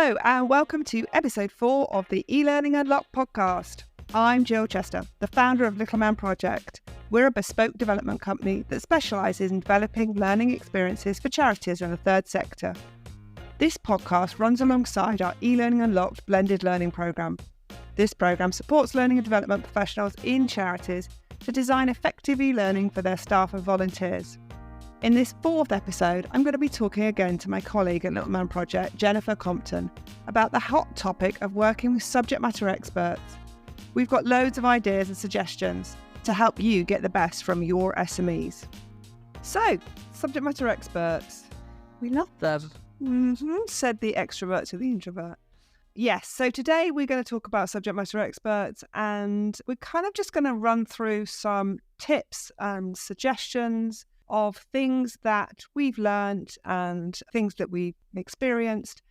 Hello and welcome to episode 4 of the E-Learning Unlocked podcast. I'm Gill Chester, the founder of Little Man Project. We're a bespoke development company that specialises in developing learning experiences for charities and the third sector. This podcast runs alongside our E-Learning Unlocked blended learning programme. This programme supports learning and development professionals in charities to design effective e-learning for their staff and volunteers. In this 4th episode, I'm going to be talking again to my colleague at Little Man Project, Jennifer Compton, about the hot topic of working with subject matter experts. We've got loads of ideas and suggestions to help you get the best from your SMEs. So, subject matter experts. We love them. Said the extrovert to the introvert. Yes, so today we're going to talk about subject matter experts, and we're kind of just going to run through some tips and suggestions of things that we've learned and things that we've experienced,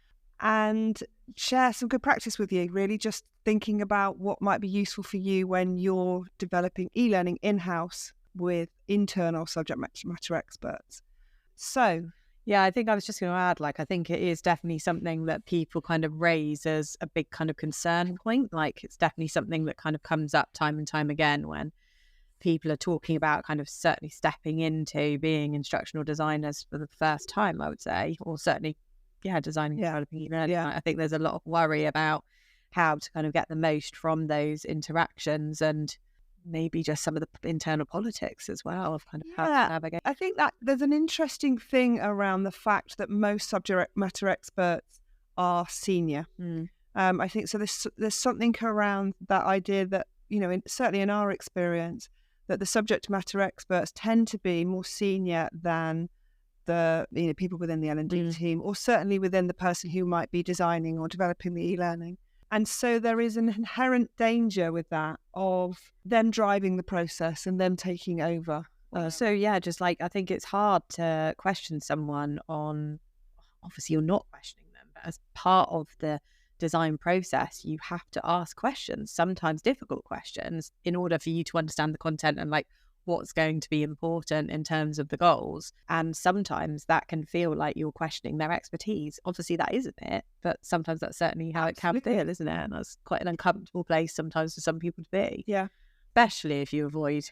and share some good practice with you, really just thinking about what might be useful for you when you're developing e-learning in-house with internal subject matter experts. So, yeah, I think I was just going to add, I think it is definitely something that people kind of raise as a big kind of concern point. It's definitely something that kind of comes up time and time again when people are talking about kind of certainly stepping into being instructional designers for the first time, I would say, or certainly, designing and developing e-learning. I think there's a lot of worry about how to kind of get the most from those interactions, and maybe just some of the internal politics as well of kind of how to navigate. I think that there's an interesting thing around the fact that most subject matter experts are senior. I think so. There's something around that idea that, certainly in our experience, that the subject matter experts tend to be more senior than the people within the L&D team, or certainly within the person who might be designing or developing the e-learning. And so there is an inherent danger with that of them driving the process and them taking over. I think it's hard to question someone on, obviously you're not questioning them, but as part of the design process, you have to ask questions, sometimes difficult questions, in order for you to understand the content and what's going to be important in terms of the goals. And sometimes that can feel like you're questioning their expertise. Obviously that isn't it, but sometimes that's certainly how it can feel, isn't it? And that's quite an uncomfortable place sometimes for some people to be. Yeah. Especially if you avoid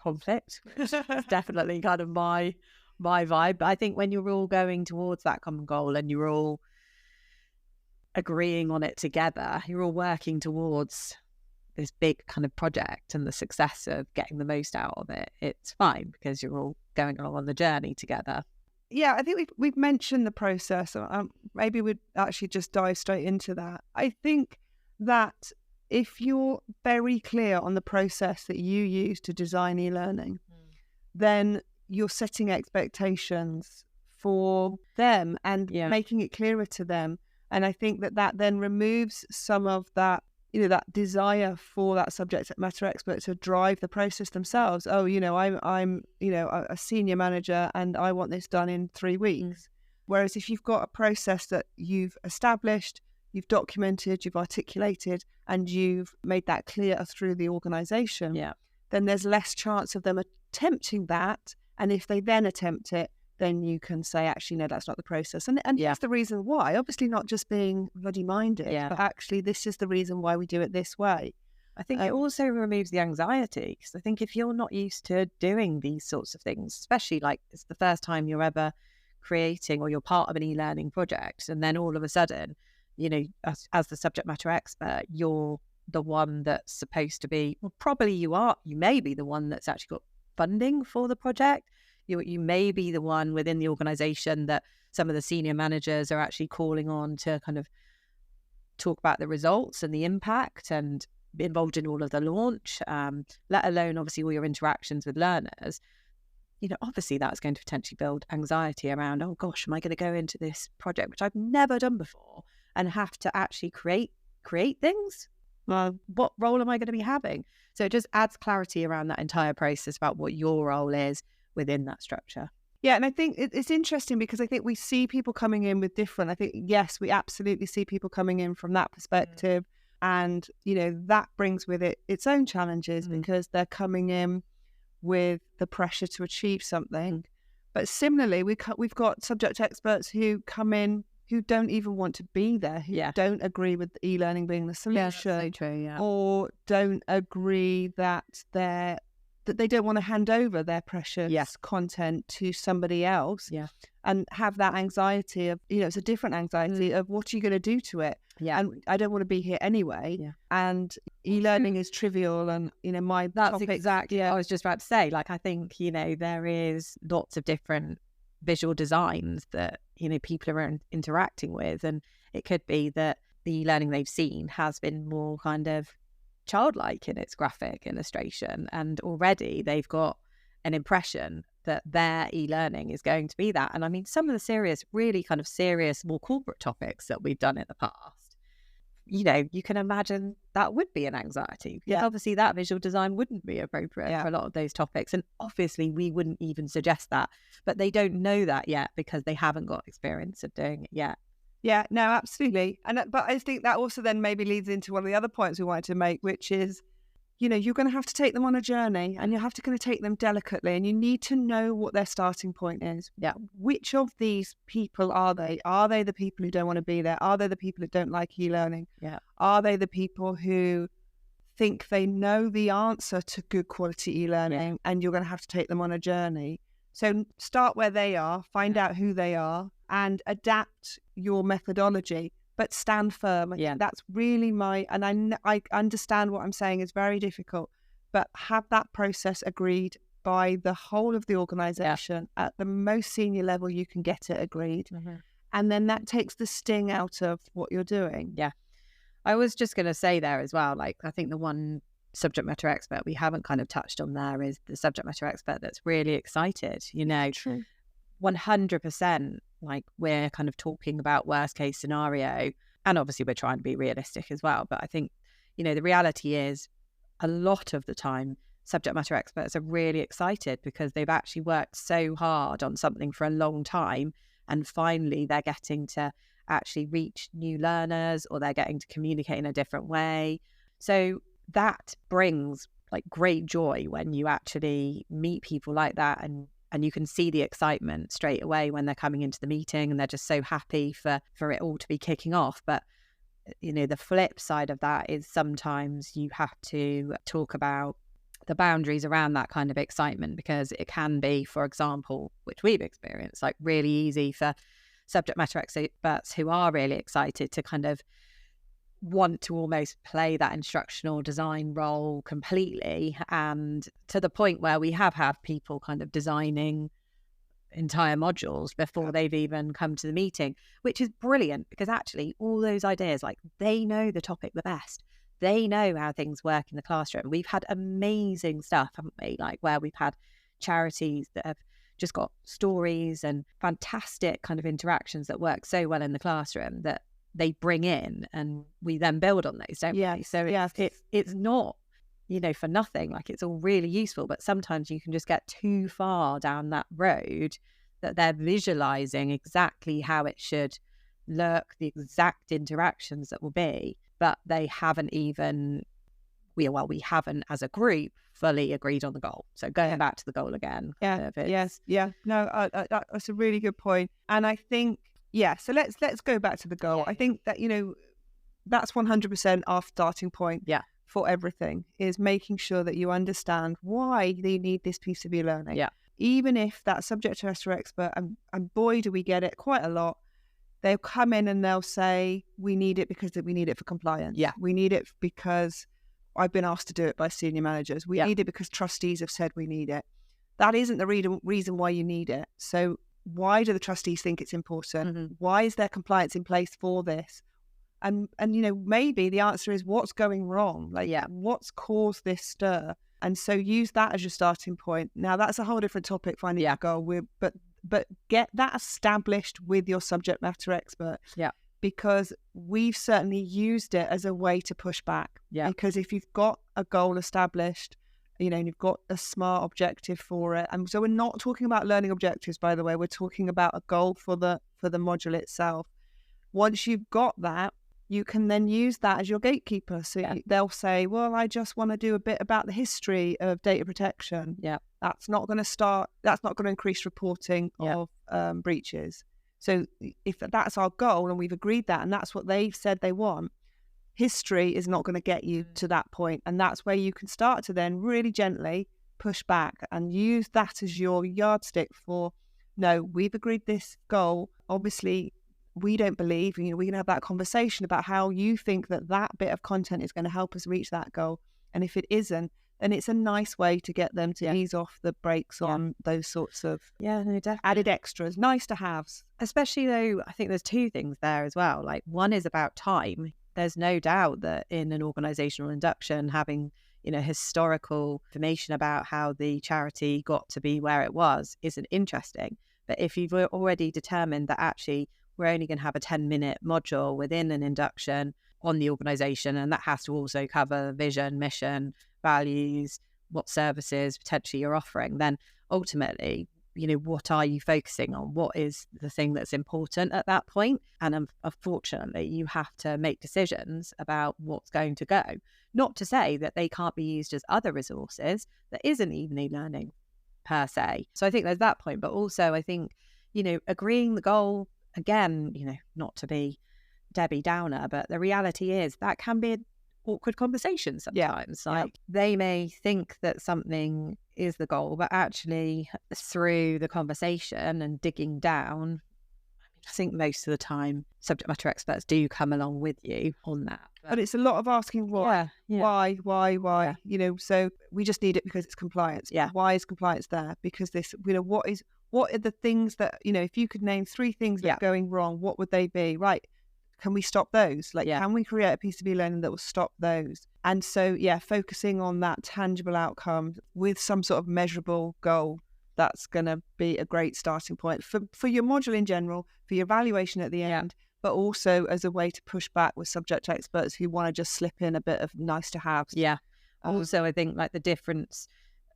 conflict. It's definitely kind of my vibe. But I think when you're all going towards that common goal and you're all agreeing on it together, you're all working towards this big kind of project and the success of getting the most out of it, it's fine because you're all going along on the journey together. Yeah, I think we've mentioned the process. Maybe we'd actually just dive straight into that. I think that if you're very clear on the process that you use to design e-learning, then you're setting expectations for them and making it clearer to them. And I think that then removes some of that, that desire for that subject matter expert to drive the process themselves. Oh, I'm a senior manager and I want this done in 3 weeks. Whereas if you've got a process that you've established, you've documented, you've articulated, and you've made that clear through the organisation, then there's less chance of them attempting that. And if they then attempt it, then you can say, actually, no, that's not the process. And here's the reason why. Obviously not just being bloody-minded, but actually this is the reason why we do it this way. I think it also removes the anxiety, because I think if you're not used to doing these sorts of things, especially it's the first time you're ever creating or you're part of an e-learning project, and then all of a sudden, as the subject matter expert, you're the one that's supposed to be, well, probably you may be the one that's actually got funding for the project. You may be the one within the organisation that some of the senior managers are actually calling on to kind of talk about the results and the impact and be involved in all of the launch, let alone obviously all your interactions with learners. Obviously that's going to potentially build anxiety around, oh gosh, am I going to go into this project, which I've never done before, and have to actually create things? Well, what role am I going to be having? So it just adds clarity around that entire process about what your role is within that structure. Yeah, and I think it's interesting because I think we see people coming in with different, I think, yes, we absolutely see people coming in from that perspective. And, that brings with it its own challenges because they're coming in with the pressure to achieve something. But similarly, we've got subject experts who come in who don't even want to be there, who don't agree with e-learning being the solution, that's so true, or don't agree that they don't want to hand over their precious content to somebody else, and have that anxiety of, it's a different anxiety of what are you going to do to it, and I don't want to be here anyway, and e-learning is trivial, and that's topic, exactly what I was just about to say. Like, I think there is lots of different visual designs that people are interacting with, and it could be that the e-learning they've seen has been more kind of childlike in its graphic illustration, and already they've got an impression that their e-learning is going to be that. And I mean, some of the really kind of serious, more corporate topics that we've done in the past, you can imagine that would be an anxiety. Obviously that visual design wouldn't be appropriate for a lot of those topics, and obviously we wouldn't even suggest that, but they don't know that yet because they haven't got experience of doing it yet. Yeah, no, absolutely. But I think that also then maybe leads into one of the other points we wanted to make, which is, you're going to have to take them on a journey, and you have to kind of take them delicately, and you need to know what their starting point is. Which of these people are they? Are they the people who don't want to be there? Are they the people who don't like e-learning? Are they the people who think they know the answer to good quality e-learning, and you're going to have to take them on a journey? So start where they are, find out who they are, and adapt your methodology, but stand firm. I think that's really and I understand what I'm saying is very difficult, but have that process agreed by the whole of the organisation at the most senior level you can get it agreed. And then that takes the sting out of what you're doing. I was just going to say there as well, like, I think the one subject matter expert we haven't kind of touched on there is the subject matter expert that's really excited, True. 100%, like, we're kind of talking about worst case scenario, and obviously we're trying to be realistic as well, but I think the reality is a lot of the time subject matter experts are really excited because they've actually worked so hard on something for a long time, and finally they're getting to actually reach new learners, or they're getting to communicate in a different way. So that brings like great joy when you actually meet people like that, and you can see the excitement straight away when they're coming into the meeting, and they're just so happy for it all to be kicking off. But the flip side of that is sometimes you have to talk about the boundaries around that kind of excitement, because it can be, for example, which we've experienced, like really easy for subject matter experts who are really excited to kind of want to almost play that instructional design role completely, and to the point where we have had people kind of designing entire modules before they've even come to the meeting, which is brilliant, because actually all those ideas, like, they know the topic the best. They know how things work in the classroom. We've had amazing stuff, haven't we? Like, where we've had charities that have just got stories and fantastic kind of interactions that work so well in the classroom that they bring in, and we then build on those, don't we? So it's not, for nothing. Like, it's all really useful, but sometimes you can just get too far down that road that they're visualizing exactly how it should look, the exact interactions that will be, but they haven't even, we haven't as a group fully agreed on the goal. So going back to the goal again. No, that's a really good point. And I think, so let's go back to the goal. I think that, that's 100% our starting point for everything, is making sure that you understand why you need this piece of e-learning. Even if that subject matter expert, and boy, do we get it quite a lot, they'll come in and they'll say, we need it because we need it for compliance. We need it because I've been asked to do it by senior managers. We need it because trustees have said we need it. That isn't the reason why you need it. So why do the trustees think it's important? Why is there compliance in place for this? And maybe the answer is, what's going wrong? Like, what's caused this stir? And so use that as your starting point. Now, that's a whole different topic, finding a goal. But get that established with your subject matter expert. Because we've certainly used it as a way to push back. Because if you've got a goal established, and you've got a SMART objective for it. And so we're not talking about learning objectives, by the way. We're talking about a goal for the module itself. Once you've got that, you can then use that as your gatekeeper. So they'll say, well, I just want to do a bit about the history of data protection. That's not going to increase reporting of breaches. So if that's our goal and we've agreed that and that's what they've said they want, history is not going to get you to that point. And that's where you can start to then really gently push back and use that as your yardstick for, no, we've agreed this goal. Obviously, we don't believe, we can have that conversation about how you think that bit of content is going to help us reach that goal. And if it isn't, then it's a nice way to get them to ease off the brakes on those sorts of added extras, nice to haves. Especially though, I think there's two things there as well. Like, one is about time. There's no doubt that in an organisational induction, having historical information about how the charity got to be where it was isn't interesting. But if you've already determined that actually we're only going to have a 10-minute module within an induction on the organisation, and that has to also cover vision, mission, values, what services potentially you're offering, then ultimately, what are you focusing on? What is the thing that's important at that point? And unfortunately, you have to make decisions about what's going to go. Not to say that they can't be used as other resources that isn't even e-learning per se. So I think there's that point. But also I think, agreeing the goal, again, not to be Debbie Downer, but the reality is that can be an awkward conversation sometimes. They may think that something is the goal, but actually through the conversation and digging down, I think most of the time subject matter experts do come along with you on that. But it's a lot of asking why. Why? Yeah. So we just need it because it's compliance. Yeah. Why is compliance there? Because this, what are the things that, if you could name 3 things that are going wrong, what would they be? Right. Can we stop those? Can we create a piece of e-learning that will stop those? And so, focusing on that tangible outcome with some sort of measurable goal, that's going to be a great starting point for your module in general, for your evaluation at the end, but also as a way to push back with subject experts who want to just slip in a bit of nice to have. Yeah. Also, I think the difference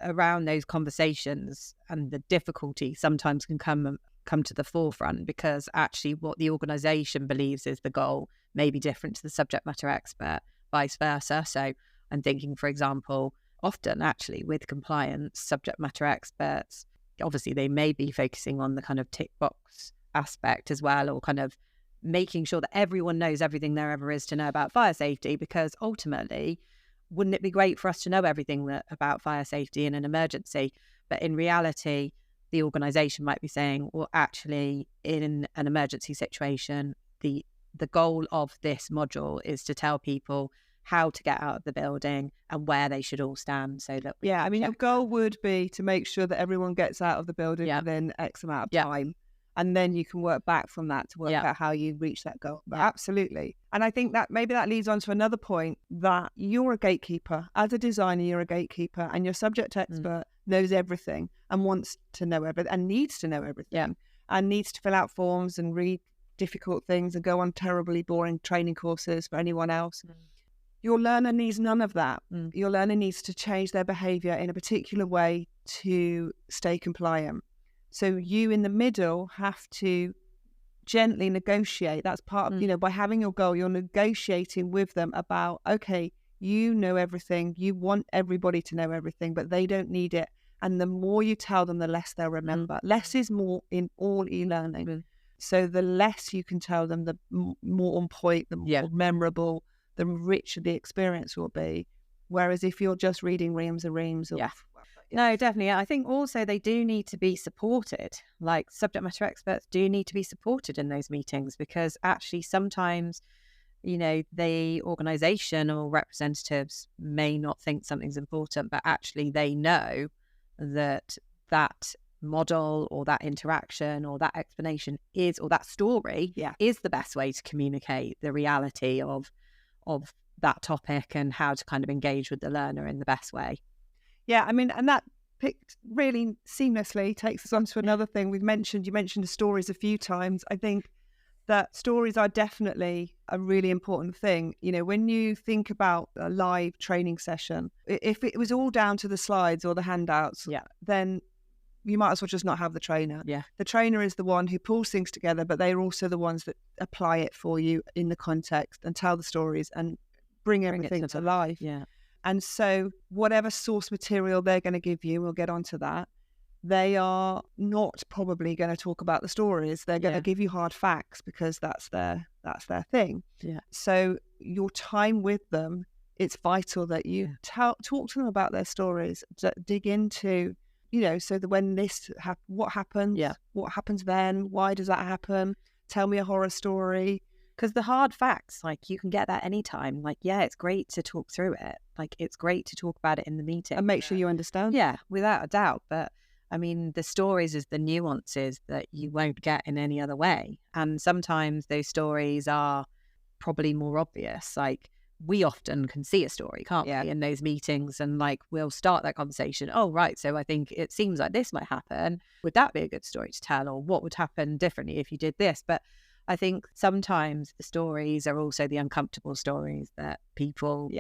around those conversations and the difficulty sometimes can come to the forefront, because actually what the organisation believes is the goal may be different to the subject matter expert, vice versa. So I'm thinking, for example, often actually with compliance, subject matter experts, obviously they may be focusing on the kind of tick box aspect as well, or kind of making sure that everyone knows everything there ever is to know about fire safety, because ultimately, wouldn't it be great for us to know everything about fire safety in an emergency? But in reality, the organisation might be saying, well, actually, in an emergency situation, the goal of this module is to tell people how to get out of the building and where they should all stand, so that your goal would be to make sure that everyone gets out of the building within X amount of time, and then you can work back from that to work out how you reach that goal. Absolutely. And I think that maybe that leads on to another point, that you're a gatekeeper. As a designer, you're a gatekeeper, and your subject expert knows everything and wants to know everything and needs to know everything and needs to fill out forms and read difficult things and go on terribly boring training courses for anyone else. Your learner needs none of that. Your learner needs to change their behaviour in a particular way to stay compliant. So you in the middle have to gently negotiate. That's part of, by having your goal, you're negotiating with them about, okay, you know everything. You want everybody to know everything, but they don't need it. And the more you tell them, the less they'll remember. Less is more in all e-learning. So the less you can tell them, the more on point, the more memorable, the richer the experience will be. Whereas if you're just reading reams and reams of... No, definitely. I think also they do need to be supported. Like, subject matter experts do need to be supported in those meetings, because actually sometimes, the organisation or representatives may not think something's important, but actually they know that model or that interaction or that explanation is, or that story is the best way to communicate the reality of that topic and how to kind of engage with the learner in the best way. Yeah, I mean, and that picked really seamlessly takes us on to another thing you mentioned the stories a few times. I think that stories are definitely a really important thing. When you think about a live training session, if it was all down to the slides or the handouts, then you might as well just not have the trainer. The trainer is the one who pulls things together, but they're also the ones that apply it for you in the context and tell the stories and bring everything to life. And so whatever source material they're going to give you, we'll get onto that, they are not probably going to talk about the stories. They're going to give you hard facts because that's their thing. Yeah. So your time with them, it's vital that you talk to them about their stories, dig into, so that when this what happens, what happens then, why does that happen? Tell me a horror story. Because the hard facts, like, you can get that anytime. Like, it's great to talk through it. Like, it's great to talk about it in the meeting. And make sure you understand. Yeah, without a doubt. But, I mean, the stories is the nuances that you won't get in any other way. And sometimes those stories are probably more obvious. Like, we often can see a story, can't we, in those meetings? And, like, we'll start that conversation. Oh, right, so I think it seems like this might happen. Would that be a good story to tell? Or what would happen differently if you did this? But I think sometimes the stories are also the uncomfortable stories that people,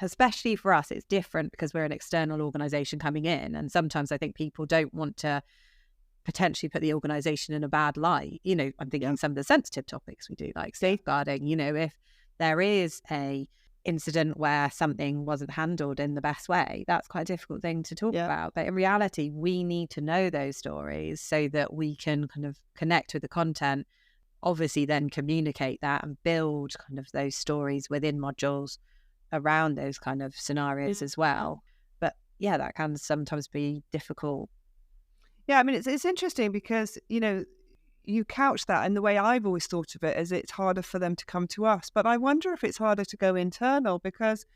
especially for us, it's different because we're an external organisation coming in. And sometimes I think people don't want to potentially put the organisation in a bad light. I'm thinking some of the sensitive topics we do, like safeguarding, if there is a incident where something wasn't handled in the best way, that's quite a difficult thing to talk about. But in reality, we need to know those stories so that we can kind of connect with the content, obviously then communicate that and build kind of those stories within modules around those kind of scenarios as well. But that can sometimes be difficult. I mean, it's interesting because you couch that, and the way I've always thought of it is it's harder for them to come to us, but I wonder if it's harder to go internal because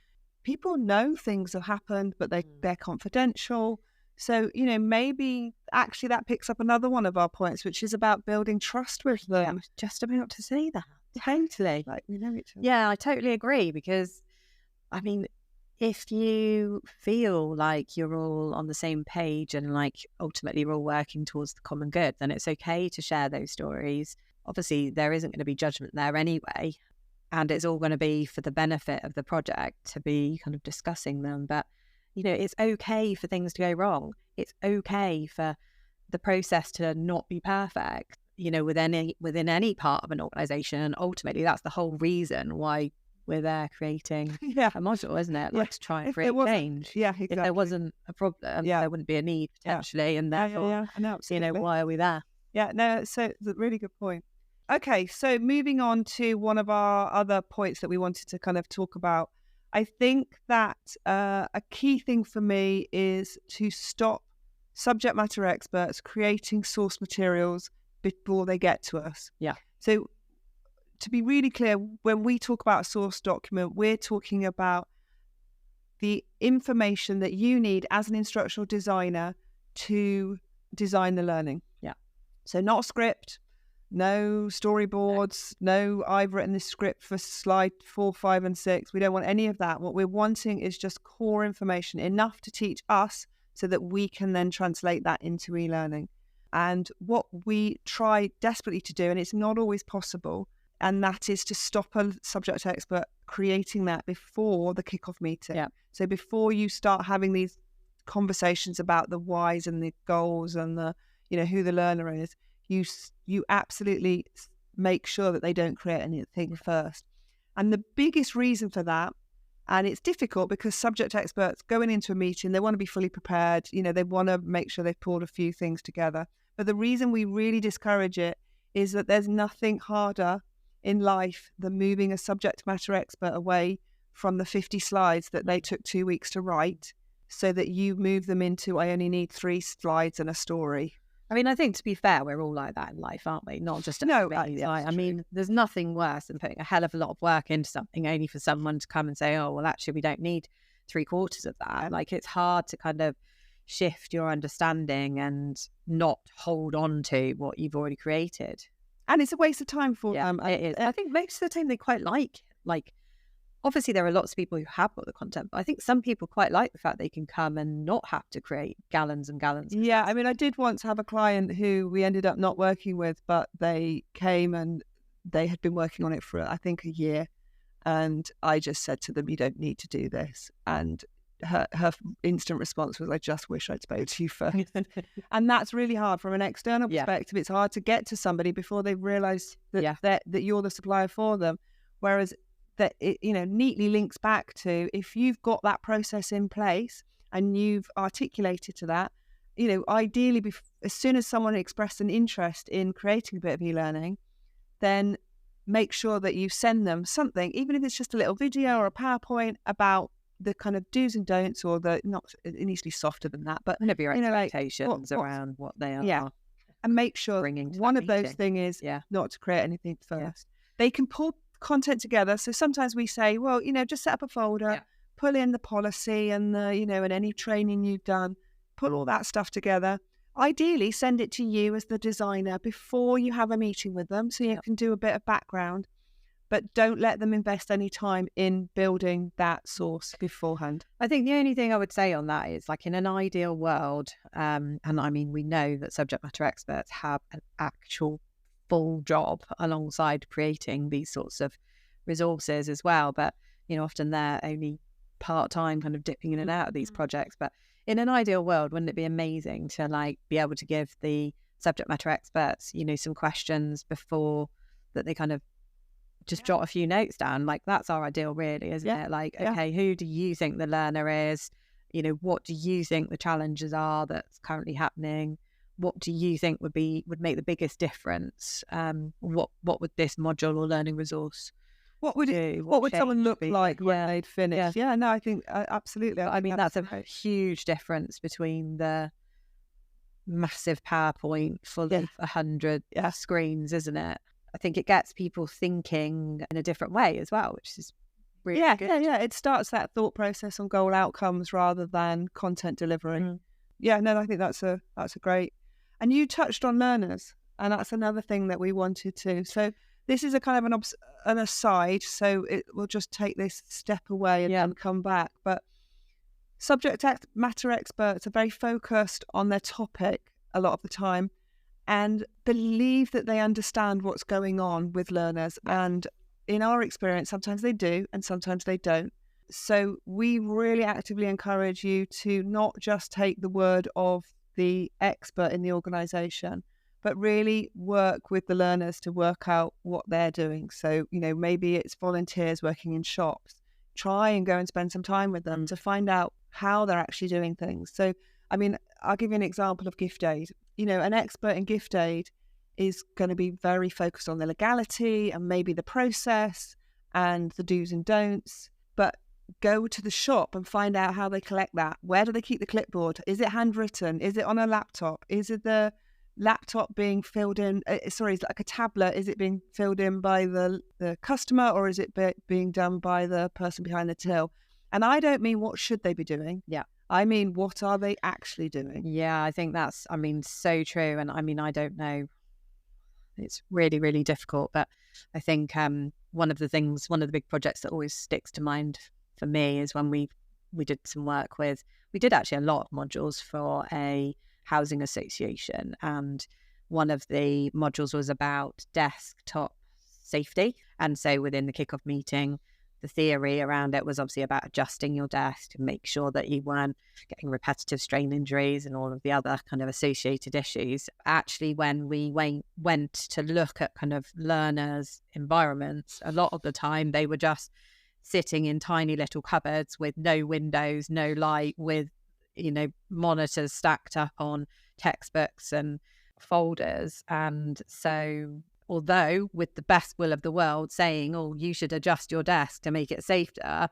people know things have happened, but they're confidential. So, maybe actually that picks up another one of our points, which is about building trust with them. I was just about to say that. Totally. Like, we know each other. Yeah, I totally agree because, I mean, if you feel like you're all on the same page and like ultimately we're all working towards the common good, then it's okay to share those stories. Obviously, there isn't going to be judgment there anyway, and it's all going to be for the benefit of the project to be kind of discussing them. But it's okay for things to go wrong. It's okay for the process to not be perfect, within any part of an organisation. And ultimately, that's the whole reason why we're there creating a module, isn't it? Like to try and create change. Yeah, exactly. If there wasn't a problem, there wouldn't be a need potentially. And therefore, why are we there? Yeah, no, so it's a really good point. Okay, so moving on to one of our other points that we wanted to kind of talk about. I think that a key thing for me is to stop subject matter experts creating source materials before they get to us. Yeah. So to be really clear, when we talk about a source document, we're talking about the information that you need as an instructional designer to design the learning. Yeah. So not a script, no storyboards, no I've written this script for slide 4, 5, and 6. We don't want any of that. What we're wanting is just core information, enough to teach us so that we can then translate that into e-learning. And what we try desperately to do, and it's not always possible, and that is to stop a subject expert creating that before the kickoff meeting. Yeah. So before you start having these conversations about the whys and the goals and the, who the learner is, you absolutely make sure that they don't create anything first. And the biggest reason for that, and it's difficult because subject experts going into a meeting, they want to be fully prepared, they want to make sure they've pulled a few things together. But the reason we really discourage it is that there's nothing harder in life than moving a subject matter expert away from the 50 slides that they took 2 weeks to write, so that you move them into, I only need 3 slides and a story. I mean, I think, to be fair, we're all like that in life, aren't we? Not just I mean, there's nothing worse than putting a hell of a lot of work into something only for someone to come and say, oh, well, actually, we don't need 3/4 of that. Like, it's hard to kind of shift your understanding and not hold on to what you've already created. And it's a waste of time for them. It is. I think most of the time they quite like, obviously there are lots of people who have got the content, but I think some people quite like the fact they can come and not have to create gallons and gallons. Yeah, I mean, I did once have a client who we ended up not working with, but they came and they had been working on it for, I think, a year. And I just said to them, you don't need to do this. And her instant response was, I just wish I'd spoken to you first. And that's really hard from an external perspective. It's hard to get to somebody before they've realised that you're the supplier for them. Whereas that it, neatly links back to, if you've got that process in place and you've articulated to that, ideally, as soon as someone expressed an interest in creating a bit of e-learning, then make sure that you send them something, even if it's just a little video or a PowerPoint about the kind of do's and don'ts, or it needs to be softer than that, but whatever your expectations around what they are. Yeah. And make sure one of those things is not to create anything first. Yeah. They can pull content together. So sometimes we say, well, just set up a folder, pull in the policy and and any training you've done, pull all that stuff together. Ideally, send it to you as the designer before you have a meeting with them, so you can do a bit of background, but don't let them invest any time in building that source beforehand. I think the only thing I would say on that is, like, in an ideal world, and I mean, we know that subject matter experts have an actual full job alongside creating these sorts of resources as well, but often they're only part-time, kind of dipping in and out of these projects. But in an ideal world, wouldn't it be amazing to be able to give the subject matter experts some questions before that, they kind of just jot a few notes down? Like, that's our ideal, really, isn't it? Like, okay, who do you think the learner is? What do you think the challenges are that's currently happening? What do you think would make the biggest difference? What would this module or learning resource do? What would someone look like when they'd finished? Yeah, no, I think absolutely. I mean, that's a huge difference between the massive PowerPoint full of 100 screens, isn't it? I think it gets people thinking in a different way as well, which is really good. Yeah. It starts that thought process on goal outcomes rather than content delivery. Yeah, no, I think that's a great. And you touched on learners, and that's another thing that we wanted to. So this is a kind of an aside, so we'll just take this step away and come back. But subject matter experts are very focused on their topic a lot of the time and believe that they understand what's going on with learners. And in our experience, sometimes they do and sometimes they don't. So we really actively encourage you to not just take the word of the expert in the organisation, but really work with the learners to work out what they're doing. So, maybe it's volunteers working in shops. Try and go and spend some time with them to find out how they're actually doing things. So, I mean, I'll give you an example of gift aid. An expert in gift aid is going to be very focused on the legality and maybe the process and the do's and don'ts. But go to the shop and find out how they collect that. Where do they keep the clipboard? Is it handwritten? Is it on a laptop? Is it the laptop being filled in? Is it like a tablet? Is it being filled in by the customer, or is it being done by the person behind the till? And I don't mean what should they be doing. Yeah. I mean, what are they actually doing? Yeah, I think that's, so true. And I don't know. It's really, really difficult. But I think one of the big projects that always sticks to mind for me is when we did some work we did actually a lot of modules for a housing association. And one of the modules was about desktop safety. And so within the kickoff meeting, the theory around it was obviously about adjusting your desk to make sure that you weren't getting repetitive strain injuries and all of the other kind of associated issues. Actually, when we went to look at kind of learners' environments, a lot of the time they were just sitting in tiny little cupboards with no windows, no light, with, monitors stacked up on textbooks and folders. And so, although with the best will of the world saying, oh, you should adjust your desk to make it safer,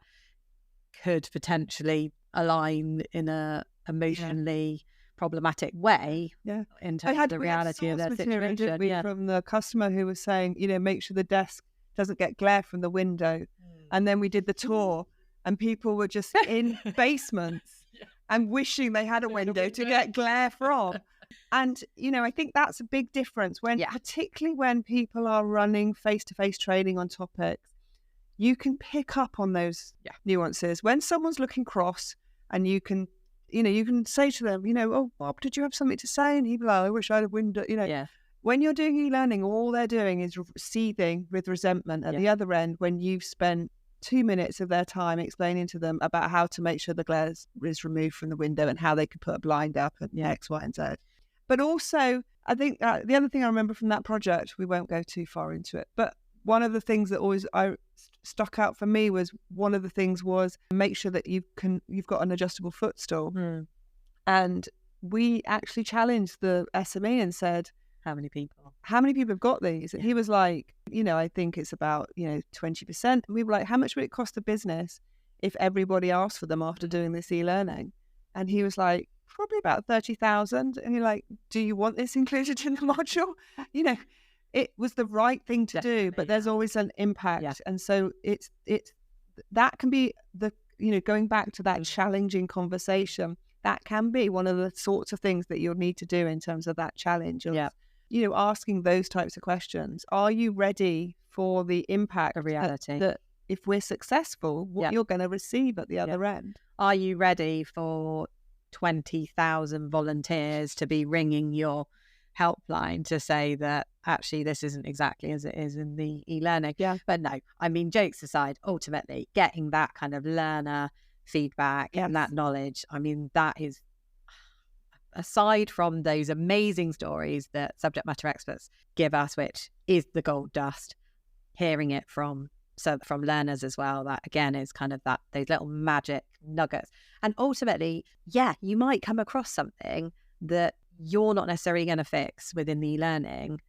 could potentially align in a emotionally problematic way in terms of the reality of their situation. From the customer who was saying, make sure the desk doesn't get glare from the window. And then we did the tour and people were just in basements and wishing they had a window to get glare from. And, I think that's a big difference particularly when people are running face-to-face training on topics, you can pick up on those nuances. When someone's looking cross and you can say to them, oh, Bob, did you have something to say? And he'd be like, I wish I had a window, When you're doing e-learning, all they're doing is seething with resentment at the other end when you've spent 2 minutes of their time explaining to them about how to make sure the glare is removed from the window and how they could put a blind up and X, Y, and Z. But also, I think the other thing I remember from that project, we won't go too far into it, but one of the things that always stuck out for me was make sure that you've got an adjustable footstool. And we actually challenged the SME and said, How many people have got these? And he was like, I think it's about, 20%. And we were like, how much would it cost the business if everybody asked for them after doing this e-learning? And he was like, probably about 30,000. And you're like, do you want this included in the module? It was the right thing to do, but there's always an impact. Yeah. And so it's that can be going back to that challenging conversation, that can be one of the sorts of things that you'll need to do in terms of that challenge of, asking those types of questions. Are you ready for the impact of reality? That if we're successful, what you're going to receive at the other end? Are you ready for 20,000 volunteers to be ringing your helpline to say that actually this isn't exactly as it is in the e-learning? Yeah. But no, I mean, jokes aside, ultimately getting that kind of learner feedback and that knowledge, I mean, that is, aside from those amazing stories that subject matter experts give us, which is the gold dust, hearing it from learners as well, that again is kind of those little magic nuggets. And ultimately, you might come across something that you're not necessarily going to fix within the e-learning,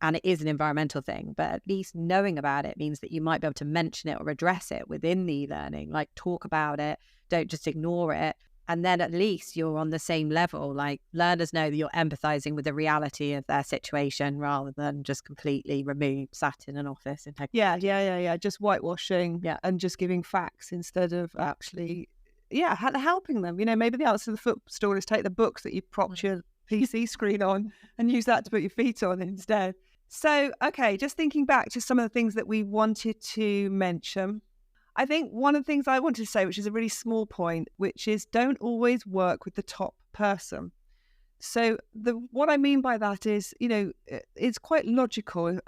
and it is an environmental thing, but at least knowing about it means that you might be able to mention it or address it within the e-learning, like talk about it, don't just ignore it. And then at least you're on the same level. Like, learners know that you're empathizing with the reality of their situation rather than just completely removed, sat in an office. Yeah. Just whitewashing and just giving facts instead of actually, helping them. Maybe the answer to the footstool is take the books that you propped your PC screen on and use that to put your feet on instead. So, okay, just thinking back to some of the things that we wanted to mention. I think one of the things I wanted to say, which is a really small point, which is don't always work with the top person. So what I mean by that is, it's quite logical.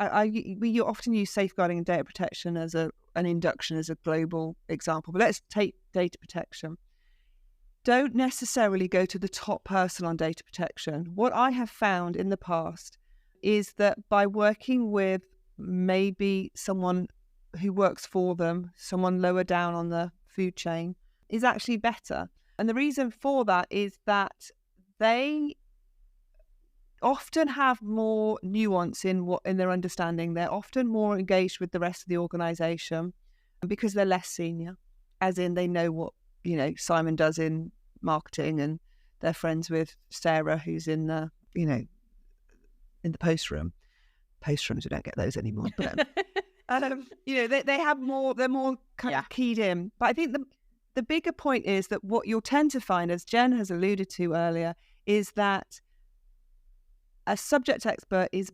We often use safeguarding and data protection as an induction, as a global example, but let's take data protection. Don't necessarily go to the top person on data protection. What I have found in the past is that by working with maybe someone who works for them, someone lower down on the food chain, is actually better. And the reason for that is that they often have more nuance in their understanding. They're often more engaged with the rest of the organization because they're less senior, as in they know what, Simon does in marketing, and they're friends with Sarah, who's in the, in the post room. Post rooms, we don't get those anymore, but they have more, they're more kind of keyed in. But I think the bigger point is that what you'll tend to find, as Jen has alluded to earlier, is that a subject expert is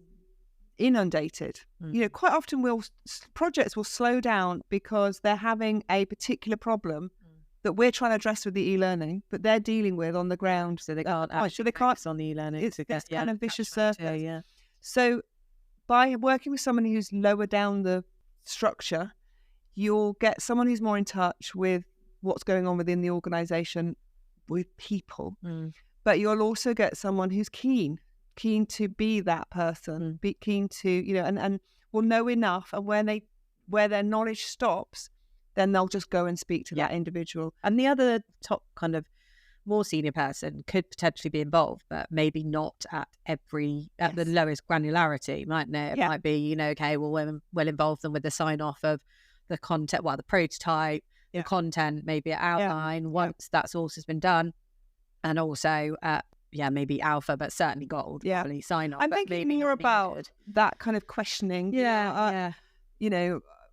inundated. Quite often projects will slow down because they're having a particular problem that we're trying to address with the e-learning, but they're dealing with on the ground. So they can't focus on the e-learning. It's kind of vicious circle. So by working with someone who's lower down the structure, you'll get someone who's more in touch with what's going on within the organization with people. But you'll also get someone who's keen to be that person, be keen to, and will know enough. And where their knowledge stops, then they'll just go and speak to that individual. And the other top kind of more senior person could potentially be involved, but maybe not at the lowest granularity, mightn't it? It might be, okay, well, we'll involve them with the sign off of the content, the prototype, the content, maybe an outline once that source has been done. And also, maybe alpha, but certainly gold, probably sign off. I'm thinking more about that kind of questioning.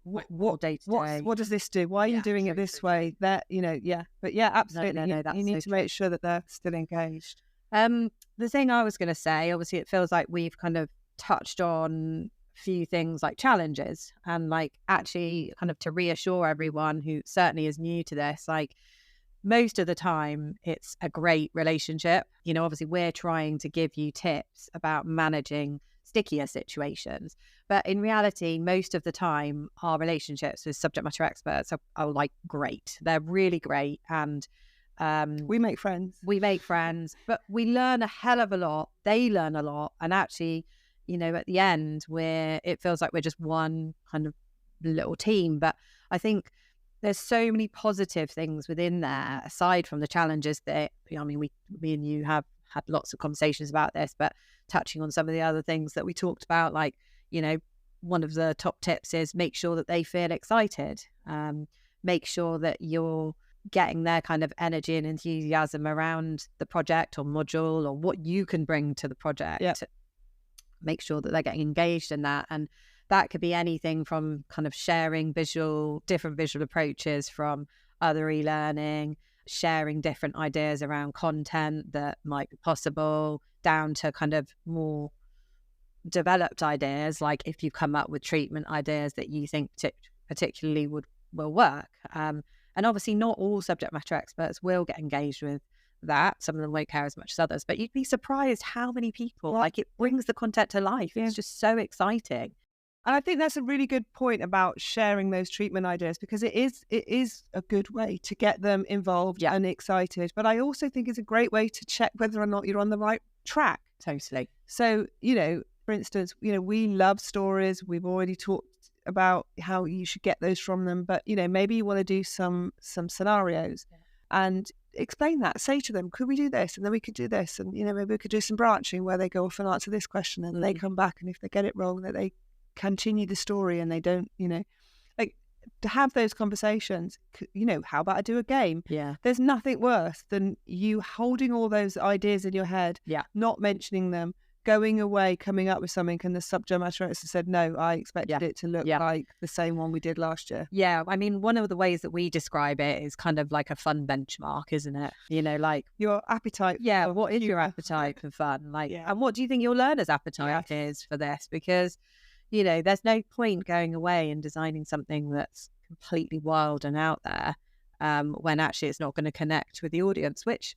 What does this do? Why are you doing it this way? That, but absolutely. You need to make sure that they're still engaged. The thing I was going to say, obviously it feels like we've kind of touched on a few things like challenges, and like actually kind of to reassure everyone who certainly is new to this, like most of the time it's a great relationship. Obviously we're trying to give you tips about managing stickier situations, but in reality, most of the time our relationships with subject matter experts are like great. They're really great, and we make friends, but we learn a hell of a lot. They learn a lot, and actually, at the end, it feels like we're just one kind of little team. But I think there's so many positive things within there, aside from the challenges that, me and you have had lots of conversations about this, but touching on some of the other things that we talked about, like, one of the top tips is make sure that they feel excited. Make sure that you're getting their kind of energy and enthusiasm around the project or module or what you can bring to the project. Yep. Make sure that they're getting engaged in that. And that could be anything from kind of sharing different visual approaches from other e-learning, sharing different ideas around content that might be possible, down to kind of more developed ideas, like if you come up with treatment ideas that you think particularly will work. And obviously not all subject matter experts will get engaged with that. Some of them won't care as much as others, but you'd be surprised how many people, like, it brings the content to life. It's just so exciting. And I think that's a really good point about sharing those treatment ideas, because it is a good way to get them involved and excited. But I also think it's a great way to check whether or not you're on the right track. Totally. So, for instance, we love stories. We've already talked about how you should get those from them, but maybe you want to do some scenarios and explain that. Say to them, could we do this, and then we could do this, and maybe we could do some branching where they go off and answer this question, and they come back, and if they get it wrong, that they continue the story and they don't, like, to have those conversations. How about I do a game? There's nothing worse than you holding all those ideas in your head, not mentioning them, going away, coming up with something, and the subject matter expert said, no, I expected it to look like the same one we did last year. I mean, one of the ways that we describe it is kind of like a fun benchmark, isn't it? Like your appetite. What is your appetite for fun? And what do you think your learner's appetite is for this? Because there's no point going away and designing something that's completely wild and out there when actually it's not going to connect with the audience, which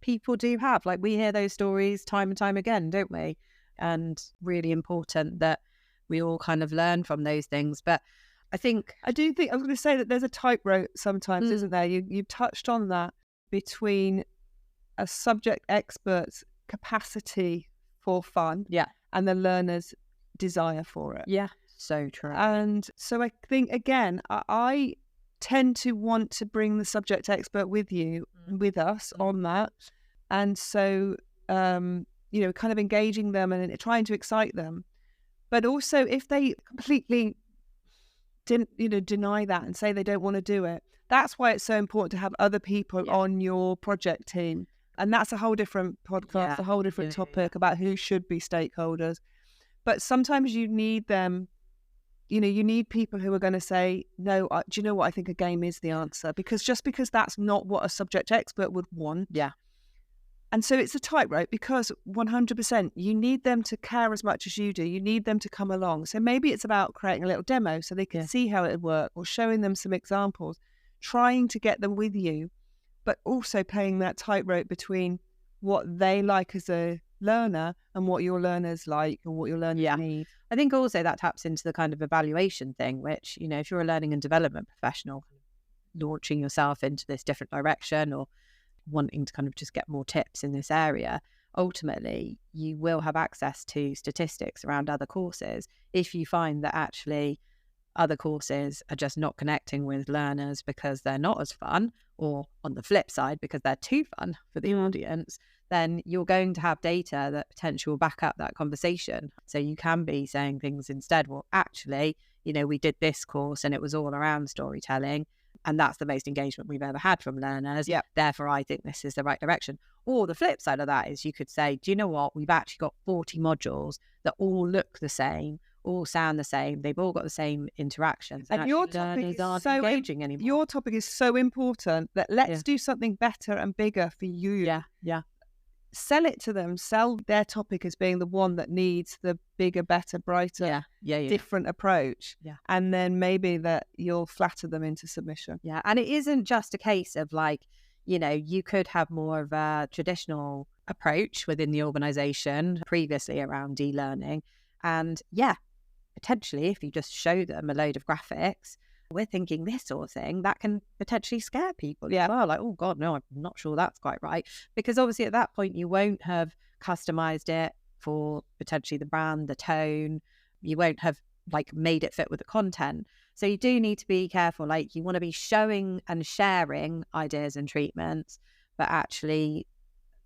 people do have. Like, we hear those stories time and time again, don't we? And really important that we all kind of learn from those things. But I was going to say that there's a tightrope sometimes, isn't there? You touched on that, between a subject expert's capacity for fun and the learner's desire for it. So true. And so I think, again, I tend to want to bring the subject expert with us on that. And so, kind of engaging them and trying to excite them. But also, if they completely deny that and say they don't want to do it, that's why it's so important to have other people on your project team. And that's a whole different podcast, a whole different topic about who should be stakeholders. But sometimes you need them. You need people who are going to say, no, do you know what? I think a game is the answer. Because that's not what a subject expert would want. And so it's a tightrope, because 100% you need them to care as much as you do. You need them to come along. So maybe it's about creating a little demo so they can see how it would work, or showing them some examples, trying to get them with you, but also playing that tightrope between what they like as a learner and what your learners like or what your learners need. I think also that taps into the kind of evaluation thing, which, if you're a learning and development professional launching yourself into this different direction or wanting to kind of just get more tips in this area, ultimately you will have access to statistics around other courses. If you find that actually other courses are just not connecting with learners because they're not as fun, or on the flip side, because they're too fun for the audience, then you're going to have data that potentially will back up that conversation. So you can be saying things instead, well, actually, we did this course and it was all around storytelling, and that's the most engagement we've ever had from learners. Therefore, I think this is the right direction. Or the flip side of that is you could say, do you know what? We've actually got 40 modules that all look the same, all sound the same. They've all got the same interactions. And your topic is so engaging anymore. Your topic is so important that let's do something better and bigger for you. Sell it to them. Sell their topic as being the one that needs the bigger, better, brighter, different approach. And then maybe that you'll flatter them into submission. And it isn't just a case of like, you could have more of a traditional approach within the organisation previously around e-learning. And potentially if you just show them a load of graphics, we're thinking this sort of thing, that can potentially scare people. Well, like, oh God, no, I'm not sure that's quite right. Because obviously at that point, you won't have customized it for potentially the brand, the tone. You won't have like made it fit with the content. So you do need to be careful. Like, you want to be showing and sharing ideas and treatments, but actually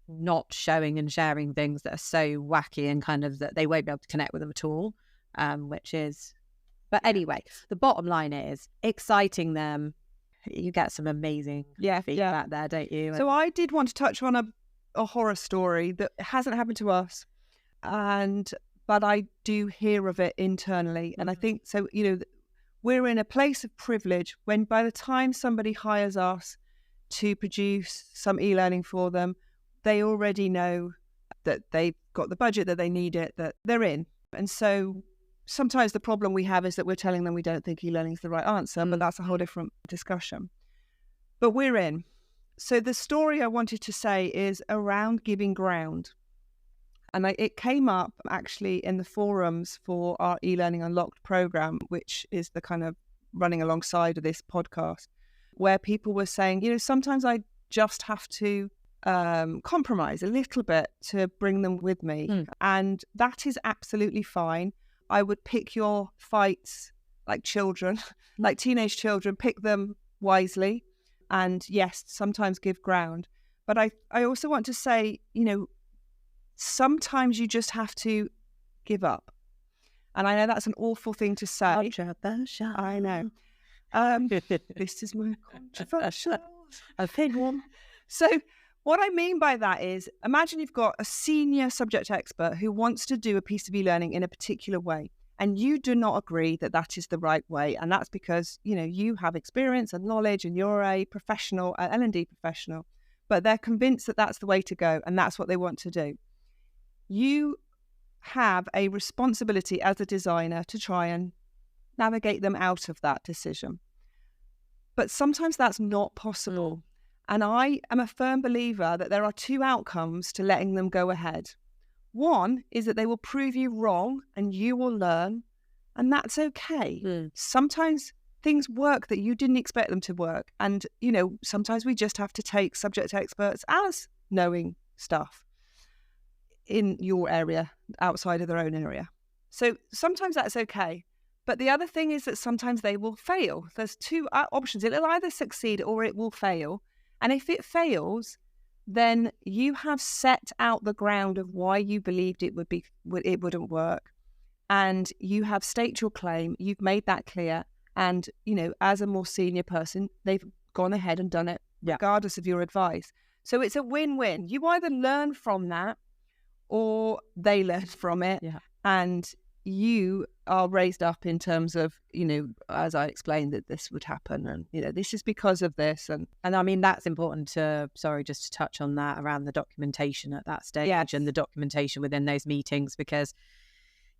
not showing and sharing things that are so wacky and kind of that they won't be able to connect with them at all, which is... But anyway, the bottom line is exciting them. You get some amazing feedback there, don't you? So I did want to touch on a horror story that hasn't happened to us, but I do hear of it internally. And I think, so, we're in a place of privilege when by the time somebody hires us to produce some e-learning for them, they already know that they've got the budget, that they need it, that they're in. And so sometimes the problem we have is that we're telling them we don't think e-learning is the right answer, but that's a whole different discussion. But we're in. So the story I wanted to say is around giving ground. And it came up actually in the forums for our e-learning unlocked program, which is the kind of running alongside of this podcast, where people were saying, sometimes I just have to compromise a little bit to bring them with me. And that is absolutely fine. I would pick your fights like children, like teenage children, pick them wisely. And yes, sometimes give ground. But I also want to say, sometimes you just have to give up. And I know that's an awful thing to say. Controversial. I know. This is my controversial opinion. So what I mean by that is, imagine you've got a senior subject expert who wants to do a piece of e-learning in a particular way, and you do not agree that that is the right way. And that's because, you have experience and knowledge and you're a professional, an L&D professional, but they're convinced that that's the way to go and that's what they want to do. You have a responsibility as a designer to try and navigate them out of that decision. But sometimes that's not possible. And I am a firm believer that there are two outcomes to letting them go ahead. One is that they will prove you wrong and you will learn, and that's okay. Sometimes things work that you didn't expect them to work. And, sometimes we just have to take subject experts as knowing stuff in your area, outside of their own area. So sometimes that's okay. But the other thing is that sometimes they will fail. There's two options. It'll either succeed or it will fail. And if it fails, then you have set out the ground of why you believed it wouldn't work. And you have staked your claim. You've made that clear. And, as a more senior person, they've gone ahead and done it regardless of your advice. So it's a win-win. You either learn from that or they learn from it. And you are raised up in terms of, as I explained, that this would happen and, this is because of this. And I mean, that's important just to touch on that around the documentation at that stage and the documentation within those meetings, because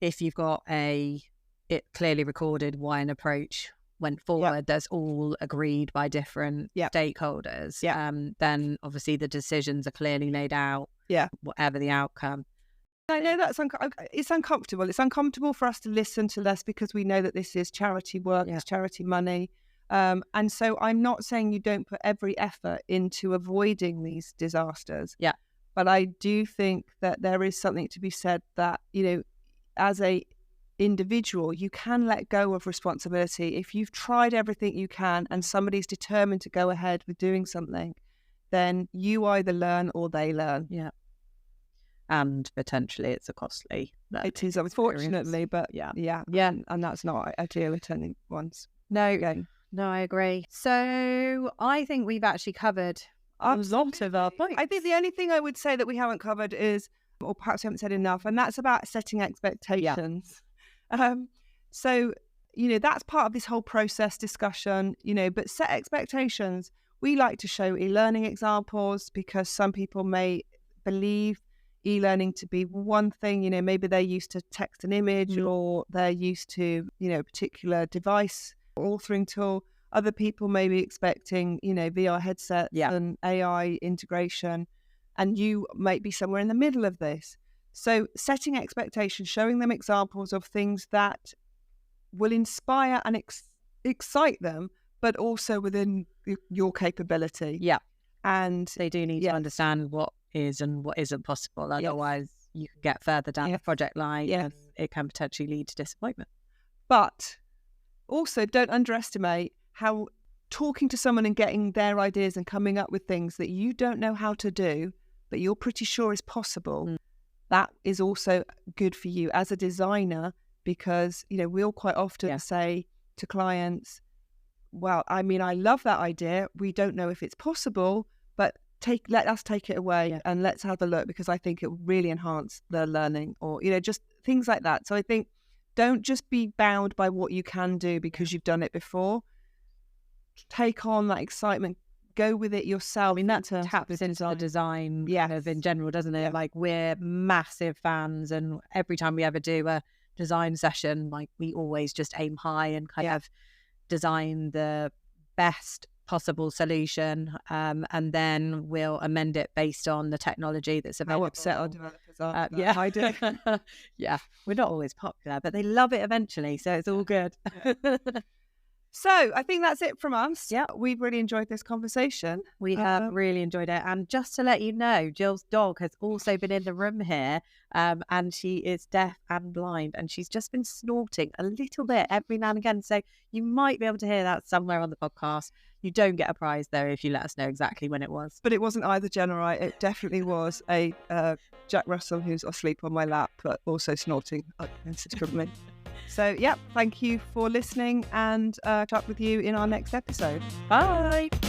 if you've got it clearly recorded why an approach went forward, that's all agreed by different stakeholders, then obviously the decisions are clearly laid out, whatever the outcome. I know that's it's uncomfortable. It's uncomfortable for us to listen to this because we know that this is charity work, it's charity money. And so I'm not saying you don't put every effort into avoiding these disasters. But I do think that there is something to be said that, as a individual, you can let go of responsibility. If you've tried everything you can and somebody's determined to go ahead with doing something, then you either learn or they learn. And potentially it's a costly. It is, unfortunately, but and that's not ideal at anyone's. No, I agree. So I think we've actually covered a lot of our points. I think the only thing I would say that we haven't covered is, or perhaps we haven't said enough, and that's about setting expectations. So, that's part of this whole process discussion, but set expectations. We like to show e-learning examples because some people may believe e-learning to be one thing, maybe they're used to text and image or they're used to, a particular device or authoring tool. Other people may be expecting, VR headsets and AI integration, and you might be somewhere in the middle of this. So setting expectations, showing them examples of things that will inspire and excite them, but also within your capability. And they do need to understand what is and what isn't possible. Otherwise, you can get further down the project line and it can potentially lead to disappointment. But also, don't underestimate how talking to someone and getting their ideas and coming up with things that you don't know how to do but you're pretty sure is possible, that is also good for you as a designer, because, you know, we'll quite often say to clients, well, I mean, I love that idea. We don't know if it's possible, but let us take it away and let's have a look, because I think it will really enhance the learning, or, you know, just things like that. So I think don't just be bound by what you can do because you've done it before. Take on that excitement. Go with it yourself. I mean, that taps into the design kind of in general, doesn't it? Yeah. Like, we're massive fans, and every time we ever do a design session, like, we always just aim high and kind of design the best possible solution, and then we'll amend it based on the technology that's available. How upset our developers are. I do. Yeah, we're not always popular, but they love it eventually, so it's all good. So I think that's it from us. Yeah, we've really enjoyed this conversation. We have really enjoyed it. And just to let you know, Jill's dog has also been in the room here, and she is deaf and blind, and she's just been snorting a little bit every now and again. So you might be able to hear that somewhere on the podcast. You don't get a prize though if you let us know exactly when it was. But it wasn't either Jen or I. It definitely was a Jack Russell who's asleep on my lap, but also snorting insistably. So, thank you for listening, and talk with you in our next episode. Bye.